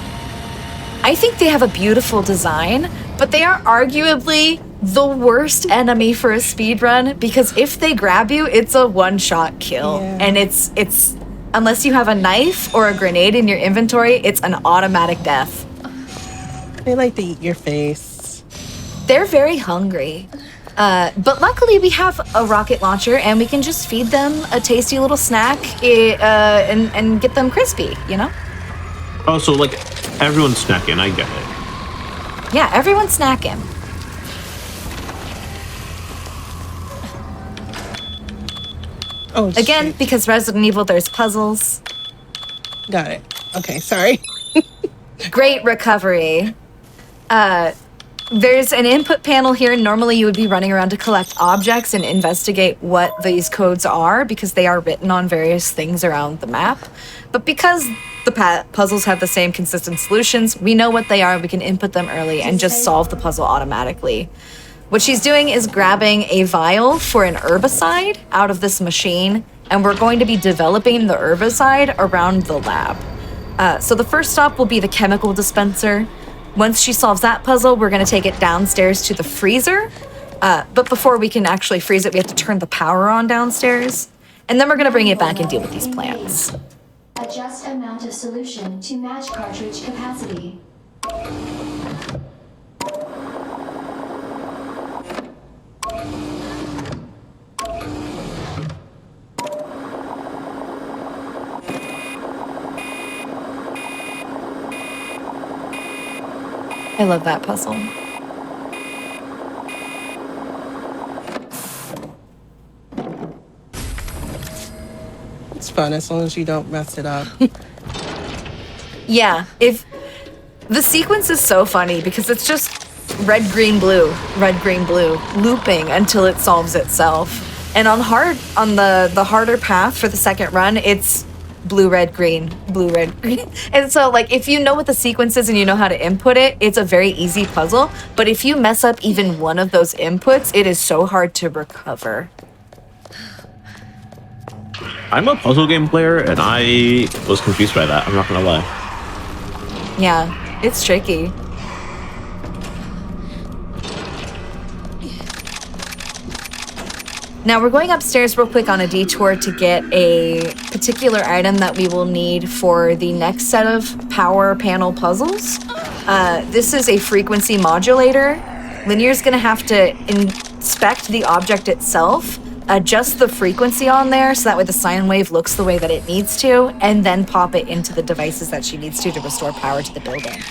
I think they have a beautiful design, but they are arguably the worst enemy for a speedrun because if they grab you, it's a one-shot kill. Yeah. And it's unless you have a knife or a grenade in your inventory, it's an automatic death. They like to eat your face. They're very hungry. But luckily we have a rocket launcher and we can just feed them a tasty little snack and get them crispy, you know? Oh, so like everyone's snacking, I get it. Yeah, everyone's snacking. Oh, Again, shoot. because Resident Evil, there's puzzles. Got it. Okay, sorry. Great recovery. There's an input panel here. Normally you would be running around to collect objects and investigate what these codes are because they are written on various things around the map. But because the puzzles have the same consistent solutions, we know what they are, we can input them early and just solve the puzzle automatically. What she's doing is grabbing a vial for an herbicide out of this machine, and we're going to be developing the herbicide around the lab. So the first stop will be the chemical dispenser. Once she solves that puzzle, we're going to take it downstairs to the freezer. But before we can actually freeze it, we have to turn the power on downstairs. And then we're going to bring it back and deal with these plants. Adjust amount of solution to match cartridge capacity. I love that puzzle. fun as long as you don't mess it up. Yeah, if the sequence is so funny because it's just red, green, blue, looping until it solves itself. And on the harder path for the second run, it's blue, red, green. And so, like, if you know what the sequence is and you know how to input it, it's a very easy puzzle. But if you mess up even one of those inputs, it is so hard to recover. I'm a puzzle game player, and I was confused by that. I'm not gonna lie. Yeah, it's tricky. Now we're going upstairs real quick on a detour to get a particular item that we will need for the next set of power panel puzzles. This is a frequency modulator. Linear's gonna have to inspect the object itself, adjust the frequency on there so that way the sine wave looks the way that it needs to, and then pop it into the devices that she needs to restore power to the building.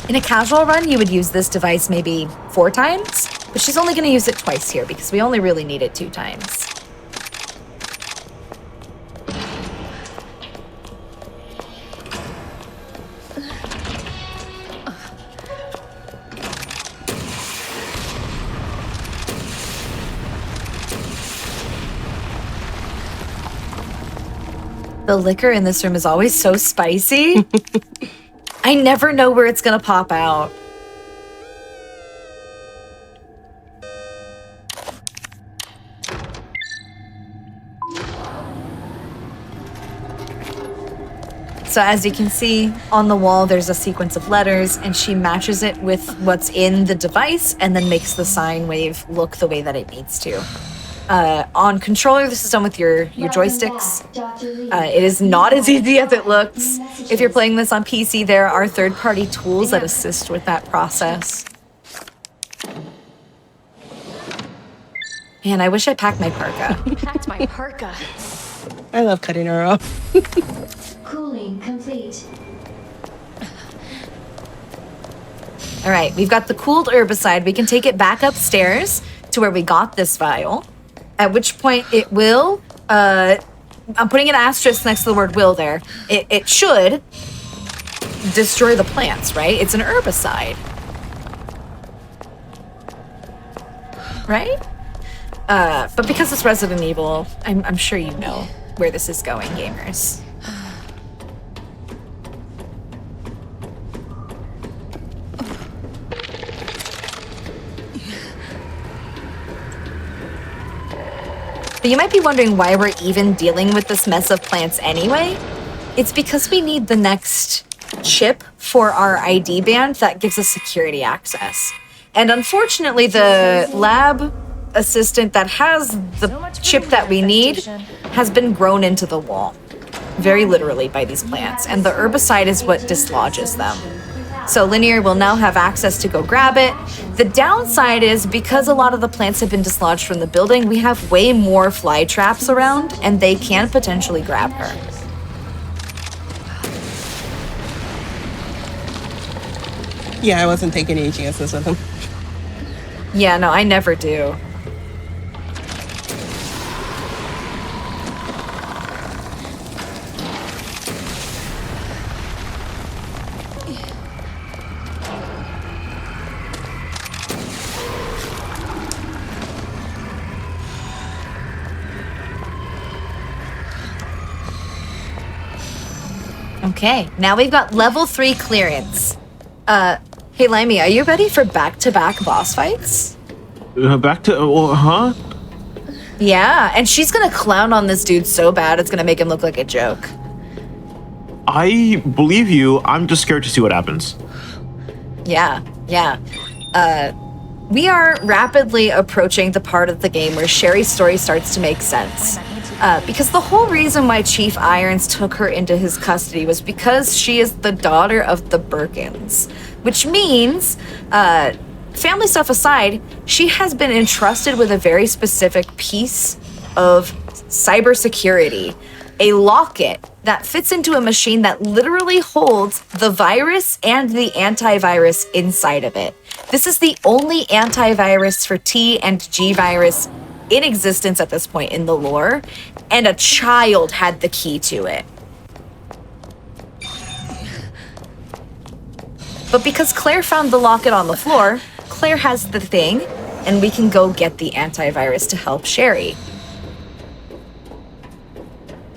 In a casual run, you would use this device maybe 4 times, but she's only going to use it twice here because we only really need it 2 times. The liquor in this room is always so spicy. I never know where it's gonna pop out. So as you can see on the wall, there's a sequence of letters and she matches it with what's in the device and then makes the sine wave look the way that it needs to. On controller, this is done with your joysticks. It is not as easy as it looks. If you're playing this on PC, there are third-party tools that assist with that process. Man, I wish I packed my parka. Packed my parka. I love cutting her off. Cooling complete. All right, we've got the cooled herbicide. We can take it back upstairs to where we got this vial. At which point it will, I'm putting an asterisk next to the word will there. It should destroy the plants, right? It's an herbicide. Right? But because it's Resident Evil, I'm sure you know where this is going, gamers. But you might be wondering why we're even dealing with this mess of plants anyway. It's because we need the next chip for our ID band that gives us security access. And unfortunately, the lab assistant that has the chip that we need has been grown into the wall, very literally by these plants. And the herbicide is what dislodges them. So Linear will now have access to go grab it. The downside is because a lot of the plants have been dislodged from the building, we have way more fly traps around and they can potentially grab her. Yeah, I wasn't taking any chances with him. Yeah, no, I never do. Okay, now we've got level 3 clearance. Hey Limey, are you ready for back-to-back boss fights? Huh? Yeah, and she's gonna clown on this dude so bad it's gonna make him look like a joke. I believe you. I'm just scared to see what happens. Yeah. We are rapidly approaching the part of the game where Sherry's story starts to make sense. Because the whole reason why Chief Irons took her into his custody was because she is the daughter of the Birkins. Which means, family stuff aside, she has been entrusted with a very specific piece of cybersecurity. A locket that fits into a machine that literally holds the virus and the antivirus inside of it. This is the only antivirus for T and G virus in existence at this point in the lore, and a child had the key to it. But because Claire found the locket on the floor, Claire has the thing, and we can go get the antivirus to help Sherry.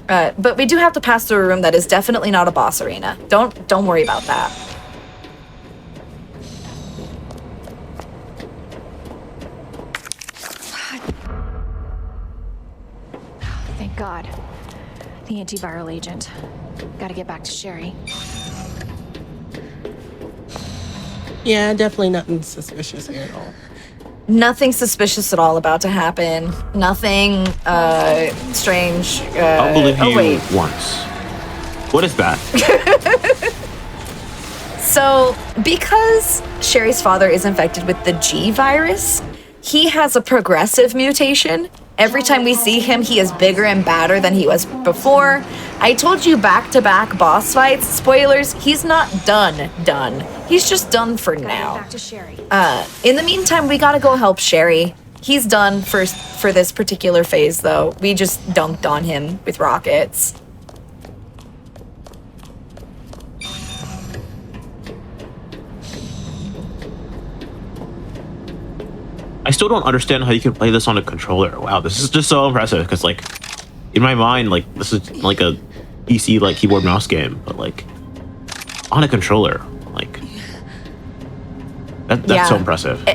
But we do have to pass through a room that is definitely not a boss arena. Don't worry about that. Thank God. The antiviral agent. Gotta get back to Sherry. Yeah, definitely nothing suspicious here at all. Nothing suspicious at all about to happen. Nothing strange. I'll believe you wait. once. What is that? So, because Sherry's father is infected with the G virus, he has a progressive mutation. Every time we see him, he is bigger and badder than he was before. I told you back-to-back boss fights. Spoilers, he's not done. He's just done for now. Back to Sherry. In the meantime, we gotta go help Sherry. He's done for this particular phase, though. We just dunked on him with rockets. I still don't understand how you can play this on a controller. Wow, this is just so impressive because, like, in my mind, like, this is like a PC, like, keyboard mouse game, but, like, on a controller, like, that's so impressive.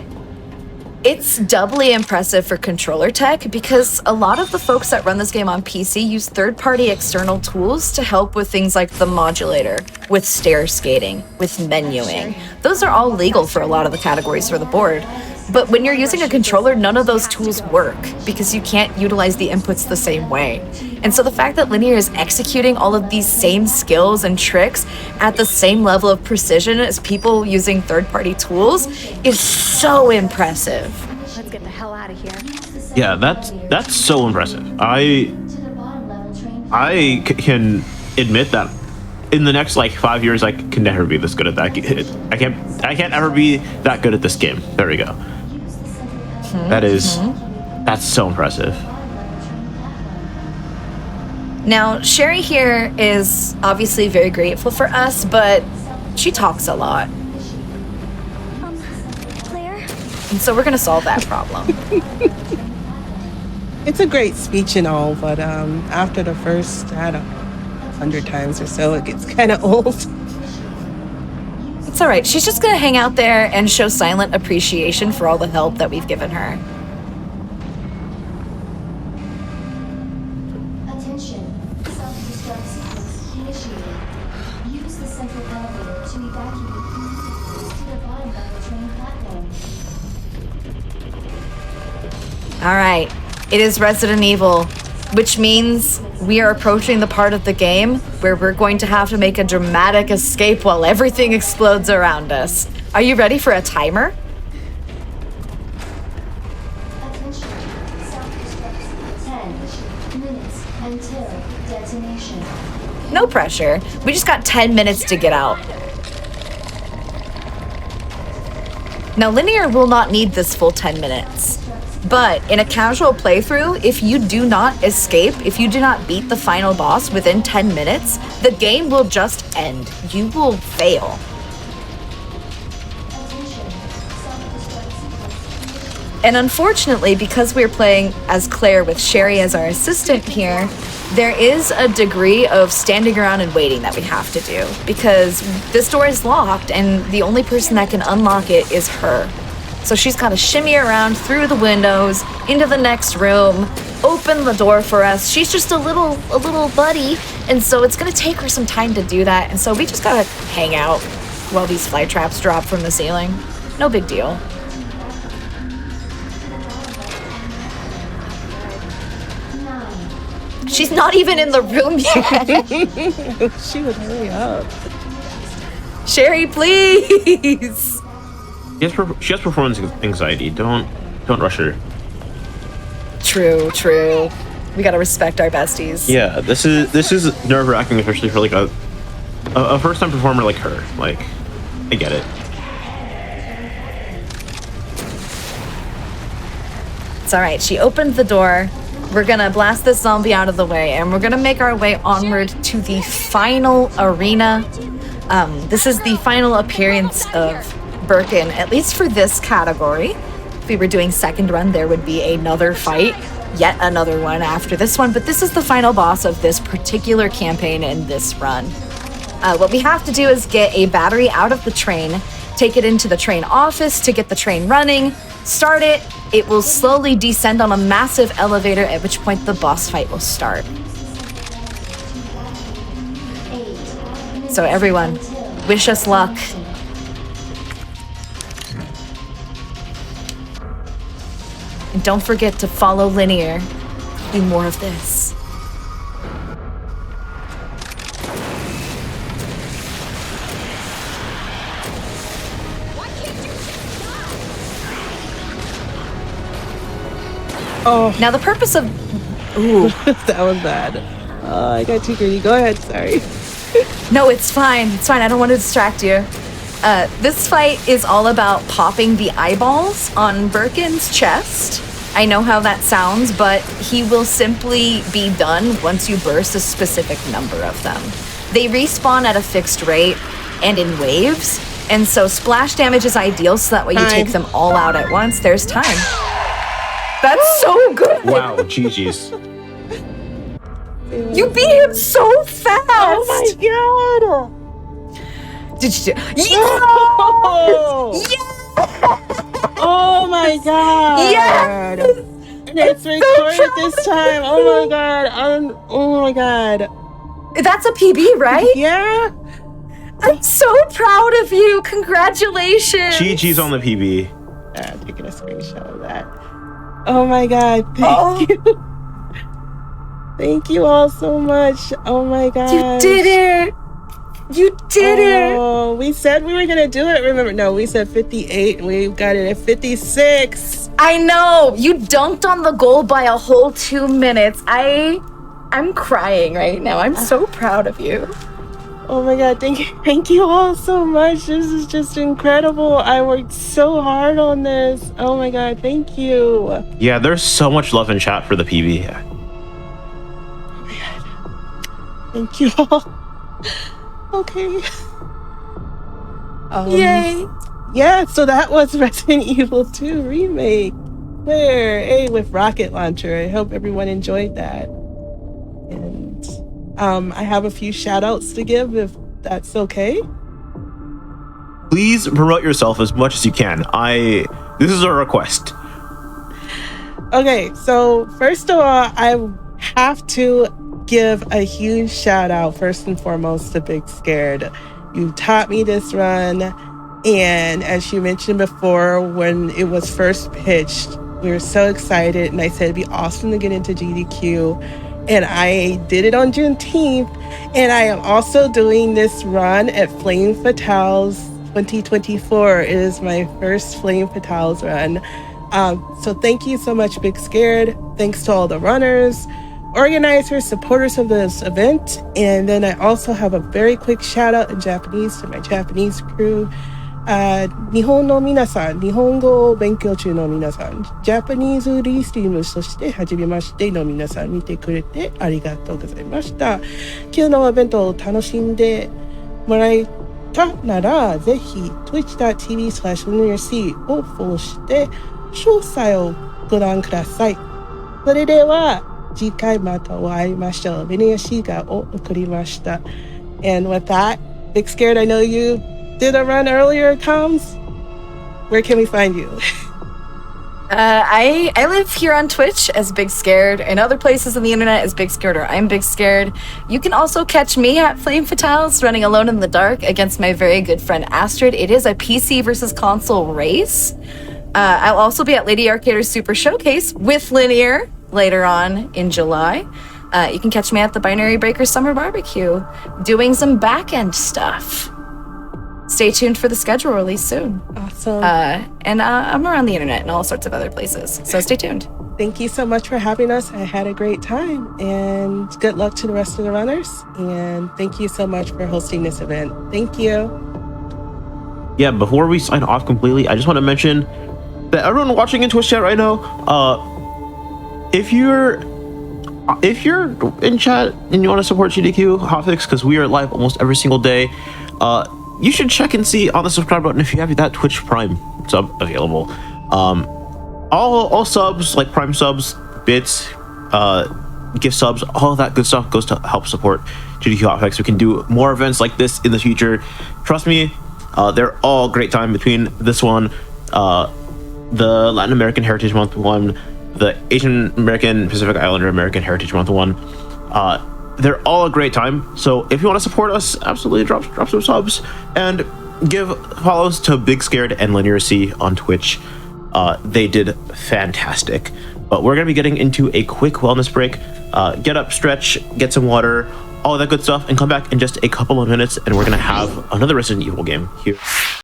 It's doubly impressive for controller tech because a lot of the folks that run this game on PC use third-party external tools to help with things like the modulator, with stair skating, with menuing. Those are all legal for a lot of the categories for the board. But when you're using a controller, none of those tools work because you can't utilize the inputs the same way. And so the fact that Linear is executing all of these same skills and tricks at the same level of precision as people using third-party tools is so impressive. Let's get the hell out of here. Yeah, that's so impressive. I can admit that in the next, like, 5 years, I can never be this good at that. I can't ever be that good at this game. There we go. That's so impressive. Now, Sherry here is obviously very grateful for us, but she talks a lot. Claire? And so we're gonna solve that problem. It's a great speech and all, but after the first, I don't know, 100 times or so, it gets kind of old. It's all right. She's just gonna hang out there and show silent appreciation for all the help that we've given her. Attention. Self-destruct sequence initiated. Use the central elevator to evacuate to the bottom of the train platform. All right. It is Resident Evil, which means we are approaching the part of the game where we're going to have to make a dramatic escape while everything explodes around us. Are you ready for a timer? Attention. Self-destruct sequence 10 minutes until detonation. No pressure. We just got 10 minutes to get out. Now, Linear will not need this full 10 minutes. But in a casual playthrough, if you do not escape, if you do not beat the final boss within 10 minutes, the game will just end. You will fail. And unfortunately, because we're playing as Claire with Sherry as our assistant here, there is a degree of standing around and waiting that we have to do because this door is locked and the only person that can unlock it is her. So she's got to shimmy around through the windows, into the next room, open the door for us. She's just a little buddy, and so it's gonna take her some time to do that. And so we just gotta hang out while these fly traps drop from the ceiling. No big deal. She's not even in the room yet. She would hurry up. Sherry, please. She has performance anxiety. Don't rush her. True. We gotta respect our besties. Yeah, this is nerve-wracking, especially for, like, a first-time performer like her. Like, I get it. It's all right. She opened the door. We're gonna blast this zombie out of the way, and we're gonna make our way onward to the final arena. This is the final appearance of Birkin, at least for this category. If we were doing second run, there would be another fight, yet another one after this one, but this is the final boss of this particular campaign in this run. What we have to do is get a battery out of the train, take it into the train office to get the train running, start it. It will slowly descend on a massive elevator, at which point the boss fight will start. So everyone, wish us luck. And don't forget to follow Linear. There'll be more of this. Oh, Now the purpose of... Ooh. that was bad. I got too greedy. Go ahead. Sorry. No, it's fine. It's fine. I don't want to distract you. This fight is all about popping the eyeballs on Birkin's chest. I know how that sounds, but he will simply be done once you burst a specific number of them. They respawn at a fixed rate and in waves, and so splash damage is ideal so that way you take them all out at once. There's time. That's so good! Wow, GG's. You beat him so fast! Oh my god! Did you do? Oh, Yeah! oh my god! Yes! And it's recorded this time. Oh my god! Oh my god! That's a PB, right? Yeah. I'm so proud of you. Congratulations. GG's on the PB. I'm taking a screenshot of that. Oh my god! Thank you. Thank you all so much. Oh my god! You did it. You did it. Oh, we said we were gonna do it. Remember? No, we said 58, and we got it at 56. I know. You dunked on the goal by a whole 2 minutes. I'm crying right now. I'm so proud of you. Oh my god, thank you all so much. This is just incredible. I worked so hard on this. Oh my god, thank you. Yeah, there's so much love in chat for the PB. Oh my god. Thank you all. Okay. Yay. Yeah, so that was Resident Evil 2 Remake. Hey, with Rocket Launcher. I hope everyone enjoyed that. And I have a few shout outs to give if that's okay. Please promote yourself as much as you can. This is a request. Okay, so first of all, I have to give a huge shout out first and foremost to Big Scared. You taught me this run, and as you mentioned before, when it was first pitched, we were so excited, and I said it'd be awesome to get into GDQ. And I did it on Juneteenth, and I am also doing this run at Flame Fatales 2024. It is my first Flame Fatales run. So thank you so much, Big Scared. Thanks to all the runners, organizers, supporters of this event. And then I also have a very quick shout out in Japanese to my Japanese crew. 日本の皆さん、日本語を勉強中の皆さん、ジャパニーズリストリーム、そしてはじめましての皆さん見てくれてありがとうございました。今日のイベントを楽しんでもらえたなら、ぜひ twitch.tv/LinearC をフォローして詳細をご覧ください。それでは次回またお会いましょう。LinearC がお送りました。And with that, Big Scared, I know you did a run earlier, Coms. Where can we find you? I live here on Twitch as Big Scared, and other places on the internet as Big Scared or I'm Big Scared. You can also catch me at Flame Fatales running alone in the dark against my very good friend Astrid. It is a PC versus console race. I'll also be at Lady Arcader's Super Showcase with Linear later on in July. You can catch me at the Binary Breaker Summer Barbecue doing some back-end stuff. Stay tuned for the schedule release soon. Awesome. And I'm around the internet and all sorts of other places, so stay tuned. Thank you so much for having us. I had a great time, and good luck to the rest of the runners. And thank you so much for hosting this event. Thank you. Yeah, before we sign off completely, I just want to mention that everyone watching in Twitch chat right now, if you're in chat and you want to support GDQ HotFix, because we are live almost every single day, you should check and see on the subscribe button if you have that Twitch Prime sub available. All subs, like Prime subs, bits, gift subs, all of that good stuff goes to help support GDQ HotFix. We can do more events like this in the future. Trust me, they're all great time. Between this one, the Latin American Heritage Month one, the Asian American Pacific Islander American Heritage Month one, they're all a great time. So if you want to support us, absolutely drop some subs and give follows to bigscared and LinearC on Twitch. They did fantastic. But we're gonna be getting into a quick wellness break. Get up, stretch, get some water, all that good stuff, and come back in just a couple of minutes, and we're gonna have another Resident Evil game here.